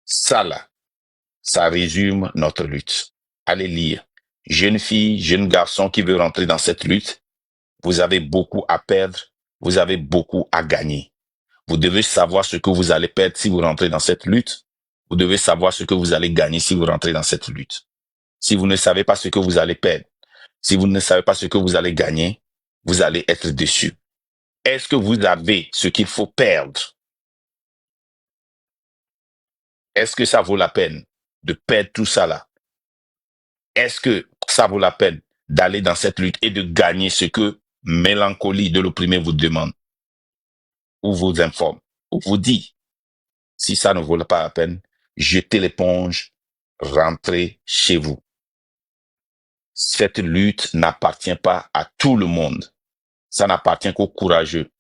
Ça là, ça résume notre lutte. Allez lire. Jeune fille, jeune garçon qui veut rentrer dans cette lutte, vous avez beaucoup à perdre, vous avez beaucoup à gagner. Vous devez savoir ce que vous allez perdre si vous rentrez dans cette lutte. Vous devez savoir ce que vous allez gagner si vous rentrez dans cette lutte. Si vous ne savez pas ce que vous allez perdre, si vous ne savez pas ce que vous allez gagner, vous allez être déçu. Est-ce que vous avez ce qu'il faut perdre? Est-ce que ça vaut la peine de perdre tout ça là? Est-ce que ça vaut la peine d'aller dans cette lutte et de gagner ce que mélancolie de l'opprimé vous demande ou vous informe ou vous dit? Si ça ne vaut pas la peine, jetez l'éponge, rentrez chez vous. Cette lutte n'appartient pas à tout le monde. Ça n'appartient qu'aux courageux.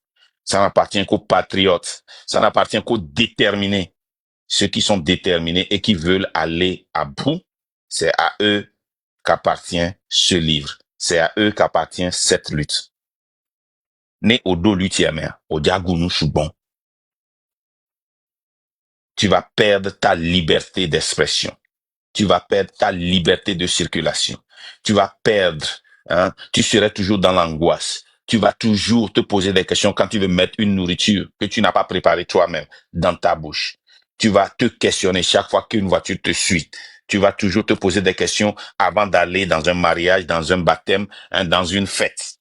Ça n'appartient qu'aux patriotes. Ça n'appartient qu'aux déterminés. Ceux qui sont déterminés et qui veulent aller à bout, c'est à eux qu'appartient ce livre. C'est à eux qu'appartient cette lutte. Né au dos luthier, au diagounou choubon. Tu vas perdre ta liberté d'expression. Tu vas perdre ta liberté de circulation. Tu vas perdre, tu serais toujours dans l'angoisse. Tu vas toujours te poser des questions quand tu veux mettre une nourriture que tu n'as pas préparée toi-même dans ta bouche. Tu vas te questionner chaque fois qu'une voiture te suit. Tu vas toujours te poser des questions avant d'aller dans un mariage, dans un baptême, dans une fête.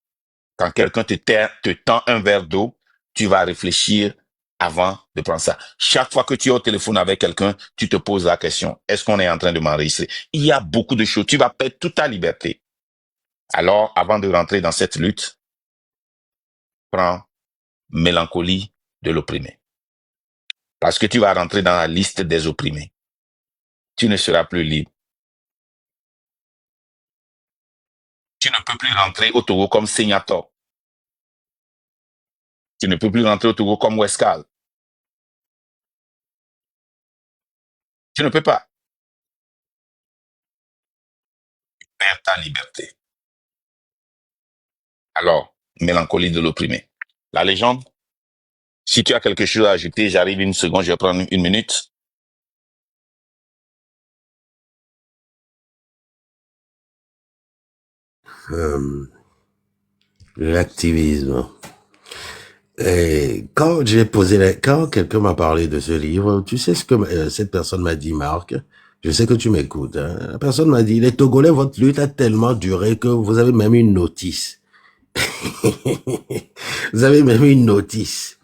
Quand quelqu'un te tend un verre d'eau, tu vas réfléchir avant de prendre ça. Chaque fois que tu es au téléphone avec quelqu'un, tu te poses la question, est-ce qu'on est en train de m'enregistrer? Il y a beaucoup de choses. Tu vas perdre toute ta liberté. Alors, avant de rentrer dans cette lutte, prends mélancolie de l'opprimé. Parce que tu vas rentrer dans la liste des opprimés. Tu ne seras plus libre. Tu ne peux plus rentrer au Togo comme Seignator. Tu ne peux plus rentrer au Togo comme Wescal. Tu ne peux pas. Perds ta liberté. Alors, mélancolie de l'opprimé. La légende, si tu as quelque chose à ajouter, j'arrive une seconde, je vais prendre une minute. L'activisme. Et quand quelqu'un m'a parlé de ce livre, tu sais ce que cette personne m'a dit, Marc? Je sais que tu m'écoutes. Hein. La personne m'a dit, les Togolais, votre lutte a tellement duré que vous avez même une notice. Vous avez même une notice.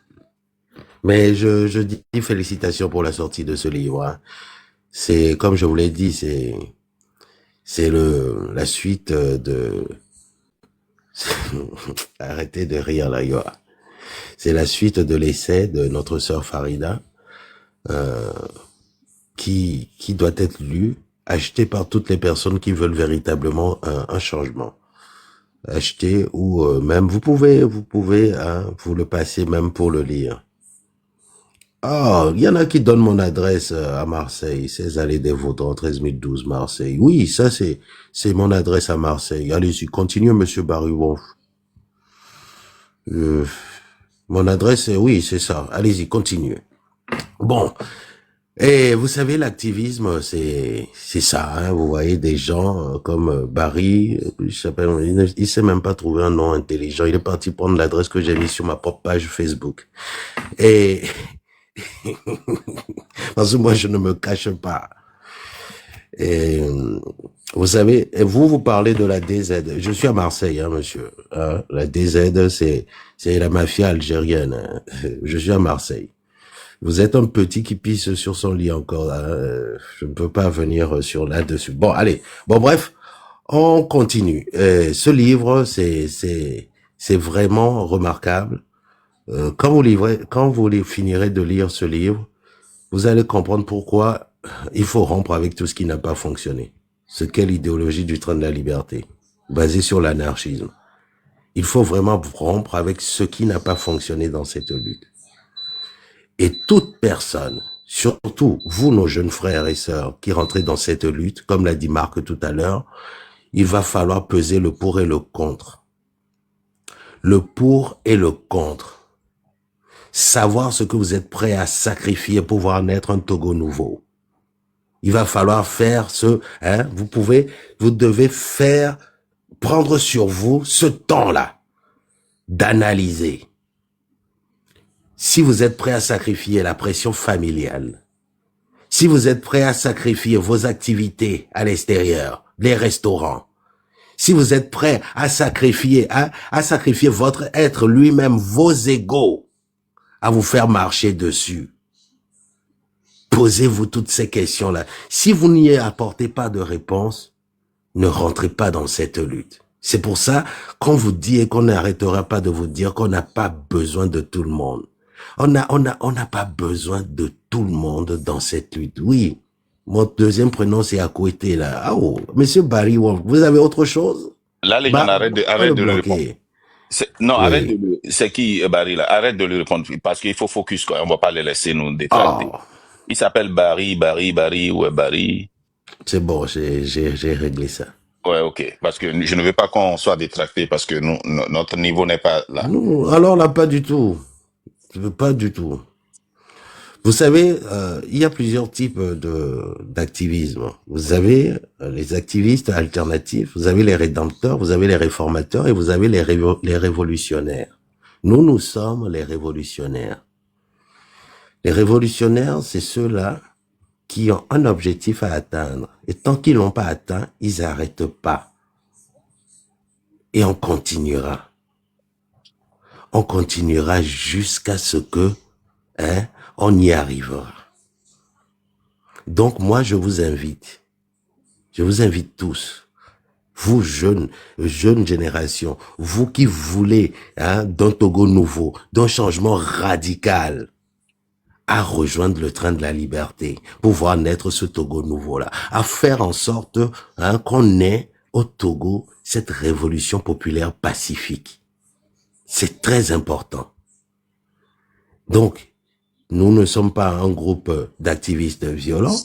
Mais je dis félicitations pour la sortie de ce livre. Hein. C'est, comme je vous l'ai dit, c'est la suite de, arrêtez de rire là, Yoa. C'est la suite de l'essai de notre sœur Farida, qui doit être lu, acheté par toutes les personnes qui veulent véritablement un changement. Acheter ou même vous pouvez vous le passer même pour le lire. Ah, il y en a qui donnent mon adresse à Marseille, 16 allées des Vaudrons, 13012 Marseille. Oui, ça c'est mon adresse à Marseille. Allez-y, continuez, Monsieur Barrivon. Mon adresse, oui, c'est ça. Allez-y, continuez. Bon, et vous savez, l'activisme, c'est ça. Hein, vous voyez des gens comme Barry, il sait même pas trouver un nom intelligent. Il est parti prendre l'adresse que j'ai mise sur ma propre page Facebook. Et parce que moi, je ne me cache pas. Et vous savez, et vous parlez de la DZ. Je suis à Marseille, hein, monsieur. Hein, la DZ, c'est la mafia algérienne. Hein. Je suis à Marseille. Vous êtes un petit qui pisse sur son lit encore. Hein. Je ne peux pas venir sur là-dessus. Bon, allez. Bon, bref, on continue. Ce livre, c'est vraiment remarquable. Quand vous finirez de lire ce livre, vous allez comprendre pourquoi il faut rompre avec tout ce qui n'a pas fonctionné. Ce qu'est l'idéologie du train de la liberté, basée sur l'anarchisme. Il faut vraiment rompre avec ce qui n'a pas fonctionné dans cette lutte. Et toute personne, surtout vous, nos jeunes frères et sœurs, qui rentrez dans cette lutte, comme l'a dit Marc tout à l'heure, il va falloir peser le pour et le contre. Le pour et le contre. Savoir ce que vous êtes prêt à sacrifier pour voir naître un Togo nouveau. Il va falloir faire vous devez prendre sur vous ce temps-là d'analyser. Si vous êtes prêt à sacrifier la pression familiale, si vous êtes prêt à sacrifier vos activités à l'extérieur, les restaurants, si vous êtes prêt à sacrifier votre être lui-même, vos égos, à vous faire marcher dessus, posez-vous toutes ces questions-là. Si vous n'y apportez pas de réponse, ne rentrez pas dans cette lutte. C'est pour ça qu'on vous dit et qu'on n'arrêtera pas de vous dire qu'on n'a pas besoin de tout le monde. On n'a pas besoin de tout le monde dans cette lutte. Oui. Mon deuxième prénom, c'est Akouete, là. Ah, oh, Monsieur Barry Wolf, vous avez autre chose? La légende, Bah, faut le arrête de le répondre. bloquer. Non, Oui. c'est qui, Barry, là? Arrête de lui répondre, parce qu'il faut focus, quoi. On va pas les laisser nous détracter. Oh, Il s'appelle Barry, ouais, Barry. c'est bon, j'ai réglé ça. Ouais, ok. Parce que je ne veux pas qu'on soit détracté, parce que notre niveau n'est pas là. Non, alors là, pas du tout. Pas du tout. Vous savez, il y a plusieurs types d'activisme. Vous avez les activistes alternatifs, vous avez les rédempteurs, vous avez les réformateurs et vous avez les révolutionnaires. Nous sommes les révolutionnaires. Les révolutionnaires, c'est ceux-là qui ont un objectif à atteindre. Et tant qu'ils l'ont pas atteint, ils n'arrêtent pas. Et on continuera. On continuera jusqu'à ce que on y arrivera. Donc moi, je vous invite tous, vous jeunes génération, vous qui voulez d'un Togo nouveau, d'un changement radical, à rejoindre le train de la liberté, pour voir naître ce Togo nouveau-là, à faire en sorte qu'on ait au Togo cette révolution populaire pacifique. C'est très important. Donc, nous ne sommes pas un groupe d'activistes violents.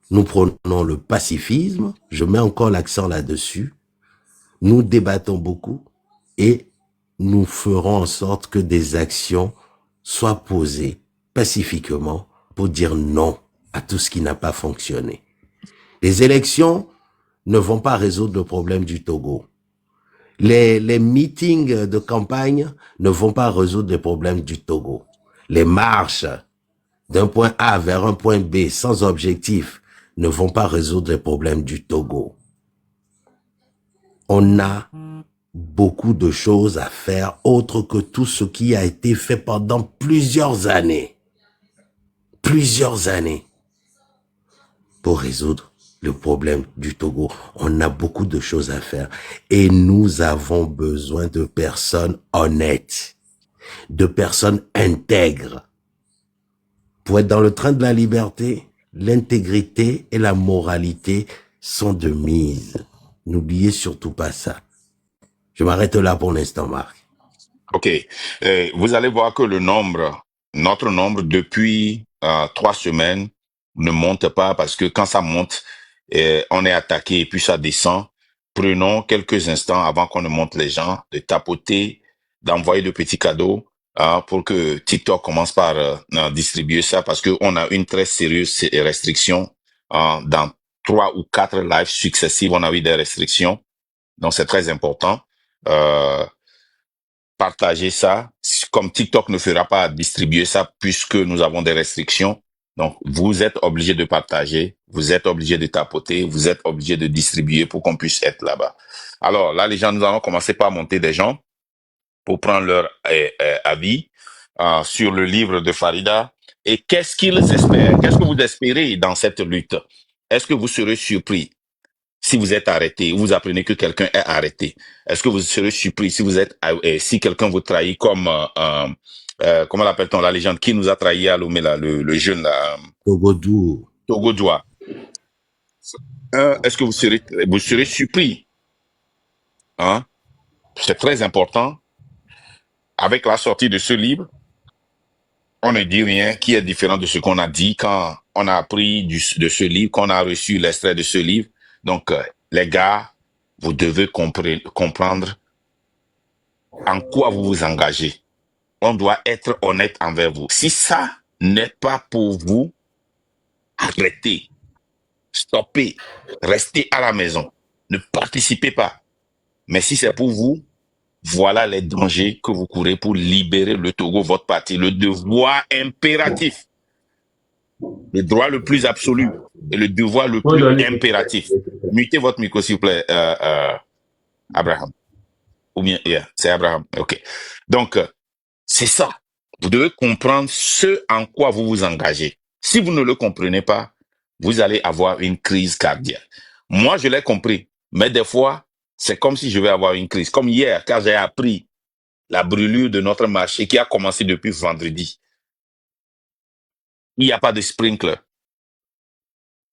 Nous prenons le pacifisme. Je mets encore l'accent là-dessus. Nous débattons beaucoup et nous ferons en sorte que des actions soient posées pacifiquement pour dire non à tout ce qui n'a pas fonctionné. Les élections ne vont pas résoudre le problème du Togo. Les meetings de campagne ne vont pas résoudre les problèmes du Togo. Les marches d'un point A vers un point B sans objectif ne vont pas résoudre les problèmes du Togo. On a beaucoup de choses à faire autre que tout ce qui a été fait pendant plusieurs années. Plusieurs années pour résoudre le problème du Togo. On a beaucoup de choses à faire et nous avons besoin de personnes honnêtes, de personnes intègres. Pour être dans le train de la liberté, l'intégrité et la moralité sont de mise. N'oubliez surtout pas ça. Je m'arrête là pour l'instant, Marc. Ok. Vous allez voir que notre nombre depuis 3 semaines ne monte pas parce que quand ça monte, on est attaqué et puis ça descend. Prenons quelques instants avant qu'on ne monte les gens, de tapoter, d'envoyer de petits cadeaux pour que TikTok commence par distribuer ça parce qu'on a une très sérieuse restriction dans 3 ou 4 lives successifs. On a eu des restrictions, donc c'est très important. Partager ça, comme TikTok ne fera pas distribuer ça puisque nous avons des restrictions. Donc, vous êtes obligé de partager, vous êtes obligé de tapoter, vous êtes obligé de distribuer pour qu'on puisse être là-bas. Alors là, les gens, nous allons commencer par monter des gens pour prendre leur avis sur le livre de Farida. Et qu'est-ce qu'ils espèrent? Qu'est-ce que vous espérez dans cette lutte? Est-ce que vous serez surpris si vous êtes arrêté, vous apprenez que quelqu'un est arrêté? Est-ce que vous serez surpris si si quelqu'un vous trahit comme comment l'appelle-t-on, la légende qui nous a trahi à Lomé là, le jeune là, Togodou. Togo Doua? Est-ce que vous serez surpris? Hein? C'est très important. Avec la sortie de ce livre, on ne dit rien qui est différent de ce qu'on a dit quand on a appris de ce livre, qu'on a reçu l'extrait de ce livre. Donc, les gars, vous devez comprendre en quoi vous vous engagez. On doit être honnête envers vous. Si ça n'est pas pour vous, arrêtez. stoppez, restez à la maison, ne participez pas. Mais si c'est pour vous, voilà les dangers que vous courez pour libérer le Togo, votre parti. Le devoir impératif, le droit le plus absolu et le devoir le Faut plus donner des impératif. détails. Mutez votre micro, s'il vous plaît, Abraham. Ou bien, c'est Abraham. OK. Donc, c'est ça. Vous devez comprendre ce en quoi vous vous engagez. Si vous ne le comprenez pas, vous allez avoir une crise cardiaque. Moi, je l'ai compris. Mais des fois, c'est comme si je vais avoir une crise. Comme hier, quand j'ai appris la brûlure de notre marché qui a commencé depuis vendredi. Il n'y a pas de sprinkler.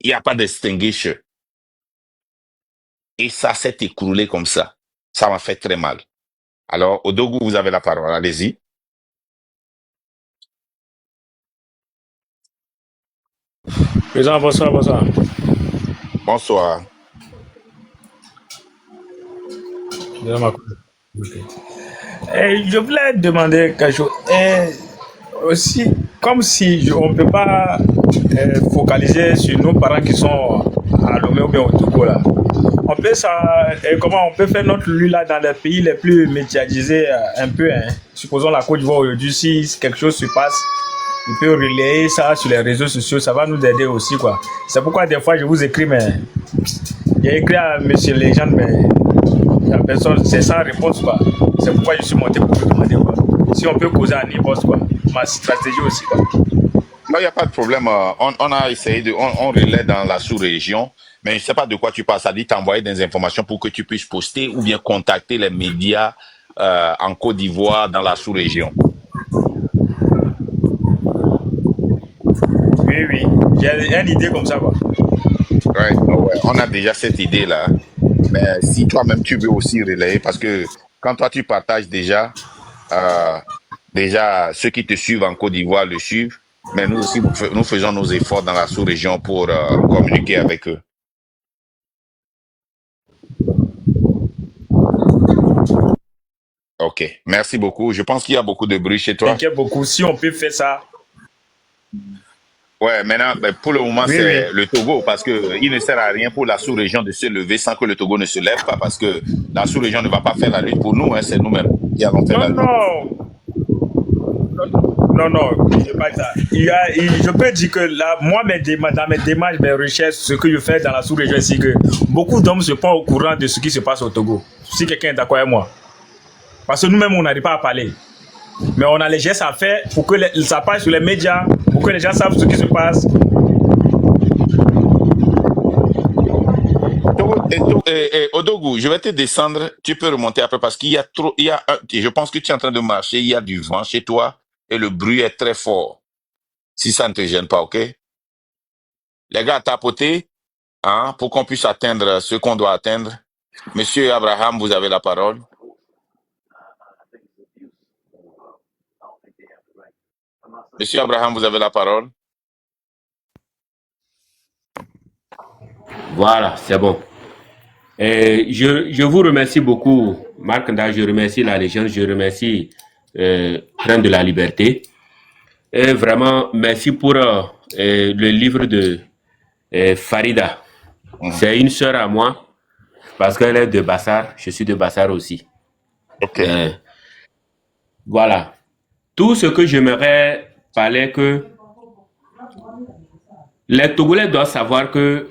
Il n'y a pas d'extinguisher. Et ça s'est écroulé comme ça. Ça m'a fait très mal. Alors, Odogu, vous avez la parole. Allez-y. Président, bonsoir, bonsoir. Bonsoir. Je voulais demander quelque chose. Aussi, comme si on ne peut pas focaliser sur nos parents qui sont à Lomé ou bien au Togo là. On peut comment on peut faire notre lutte là dans les pays les plus médiatisés un peu. Supposons la Côte d'Ivoire aujourd'hui, si quelque chose se passe, on peut relayer ça sur les réseaux sociaux, ça va nous aider aussi quoi. C'est pourquoi des fois je vous écris, mais j'ai écrit à Monsieur Legend, mais la personne, c'est sans réponse quoi. C'est pourquoi je suis monté pour vous demander quoi. Si on peut causer en e-post quoi. Ma stratégie aussi quoi. Non, il n'y a pas de problème. On a essayé on relaie dans la sous-région, mais je ne sais pas de quoi tu parles. Ça dit t'envoyer des informations pour que tu puisses poster ou bien contacter les médias en Côte d'Ivoire dans la sous-région. Oui, oui. J'ai une idée comme ça quoi. Ouais. On a déjà cette idée-là. Mais si toi-même tu veux aussi relayer, parce que quand toi tu partages déjà, ceux qui te suivent en Côte d'Ivoire le suivent, mais nous aussi nous faisons nos efforts dans la sous-région pour communiquer avec eux. Ok, merci beaucoup. Je pense qu'il y a beaucoup de bruit chez toi. T'inquiète beaucoup. Si on peut faire ça. Ouais, maintenant, pour le moment, Oui, c'est oui. le Togo, parce que il ne sert à rien pour la sous-région de se lever sans que le Togo ne se lève pas, parce que la sous-région ne va pas faire la lutte pour nous, hein, c'est nous-mêmes qui allons faire la lutte. Non, je pas ça. Je peux dire que là, moi, dans mes démarches, mes recherches, ce que je fais dans la sous-région, c'est que beaucoup d'hommes se sont au courant de ce qui se passe au Togo. Si quelqu'un est d'accord avec moi. Parce que nous-mêmes, on n'arrive pas à parler. Mais on a les gestes à faire pour que ça passe sur les médias, pour que les gens savent ce qui se passe. Odogu, je vais te descendre, tu peux remonter après parce qu'il y a trop, je pense que tu es en train de marcher, il y a du vent chez toi et le bruit est très fort. Si ça ne te gêne pas, ok? Les gars, tapotez, hein, pour qu'on puisse atteindre ce qu'on doit atteindre. Monsieur Abraham, vous avez la parole. Monsieur Abraham, vous avez la parole. Voilà, c'est bon. Je vous remercie beaucoup, Marc Nda, je remercie la Légende, je remercie Train de la Liberté. Et vraiment, merci pour le livre de Farida. C'est une sœur à moi, parce qu'elle est de Bassar, je suis de Bassar aussi. Ok. Voilà. Tout ce que j'aimerais parler, que les Togolais doivent savoir que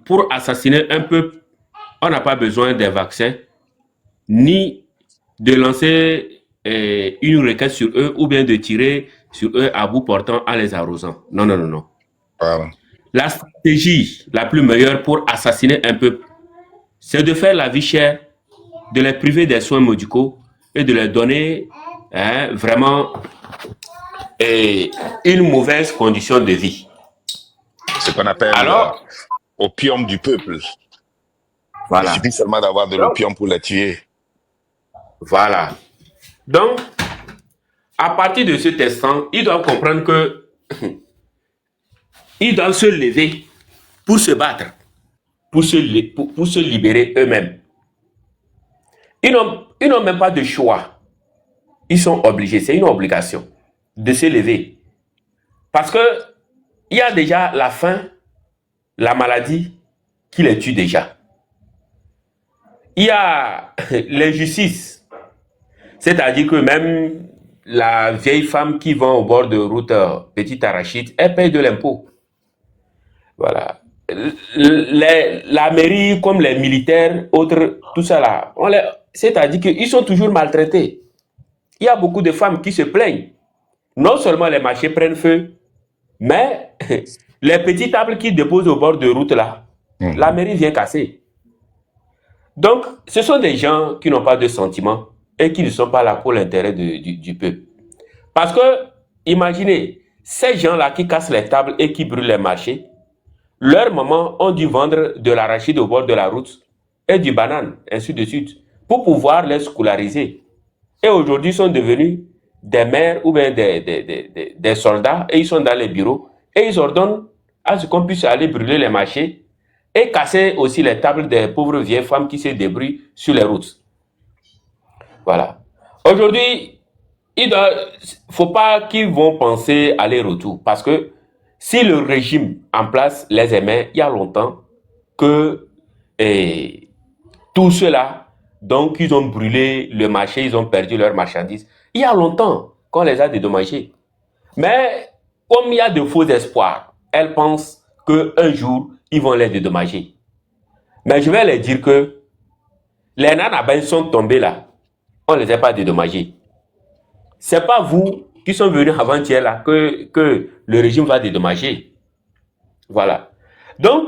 pour assassiner un peuple, on n'a pas besoin des vaccins, ni de lancer une requête sur eux ou bien de tirer sur eux à bout portant en les arrosant. Non, non, non, non. Voilà. La stratégie la plus meilleure pour assassiner un peuple, c'est de faire la vie chère, de les priver des soins médicaux et de leur donner vraiment une mauvaise condition de vie. Ce qu'on appelle opium du peuple. Voilà. Il suffit seulement d'avoir de l'opium pour les tuer. Voilà. Donc, à partir de cet instant, ils doivent comprendre que ils doivent se lever pour se battre, pour se libérer eux-mêmes. Ils n'ont même pas de choix. Ils sont obligés, c'est une obligation de se lever. Parce que il y a déjà la faim la maladie qui les tue déjà. Il y a l'injustice, c'est-à-dire que même la vieille femme qui vend au bord de route petite arachide, elle paye de l'impôt. Voilà. La mairie, comme les militaires, autres, tout ça là, c'est-à-dire qu'ils sont toujours maltraités. Il y a beaucoup de femmes qui se plaignent. Non seulement les marchés prennent feu, mais les petites tables qui déposent au bord de route là, la mairie vient casser. Donc, ce sont des gens qui n'ont pas de sentiments et qui ne sont pas là pour l'intérêt du peuple. Parce que, imaginez, ces gens-là qui cassent les tables et qui brûlent les marchés, leurs mamans ont dû vendre de l'arachide au bord de la route et du banane, ainsi de suite, pour pouvoir les scolariser. Et aujourd'hui, ils sont devenus des mères ou bien des soldats et ils sont dans les bureaux et ils ordonnent à ce qu'on puisse aller brûler les marchés et casser aussi les tables des pauvres vieilles femmes qui se débrouillent sur les routes. Voilà. Aujourd'hui, il ne faut pas qu'ils vont penser aller-retour parce que si le régime en place les aimait il y a longtemps que tout cela, donc ils ont brûlé le marché, ils ont perdu leurs marchandises. Il y a longtemps qu'on les a dédommagés. Mais comme il y a de faux espoirs, elles pensent qu'un jour, ils vont les dédommager. Mais je vais leur dire que les nanabins sont tombés là. On ne les a pas dédommagés. Ce n'est pas vous qui sont venus avant-hier là que le régime va dédommager. Voilà. Donc,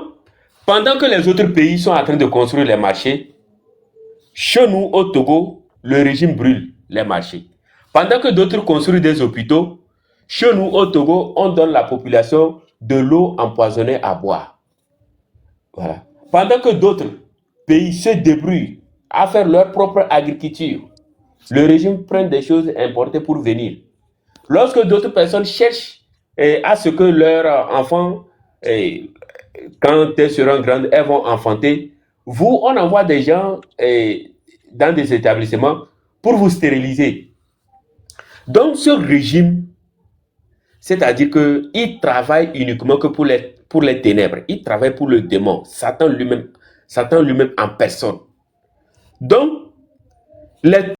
pendant que les autres pays sont en train de construire les marchés, chez nous, au Togo, le régime brûle les marchés. Pendant que d'autres construisent des hôpitaux, chez nous, au Togo, on donne à la population de l'eau empoisonnée à boire. Voilà. Pendant que d'autres pays se débrouillent à faire leur propre agriculture, le régime prend des choses importées pour venir. Lorsque d'autres personnes cherchent à ce que leurs enfants, quand elles seront grandes, elles vont enfanter, vous, on envoie des gens dans des établissements pour vous stériliser. Donc, ce régime, c'est-à-dire qu'il travaille uniquement que pour les ténèbres. Il travaille pour le démon, Satan lui-même en personne. Donc, les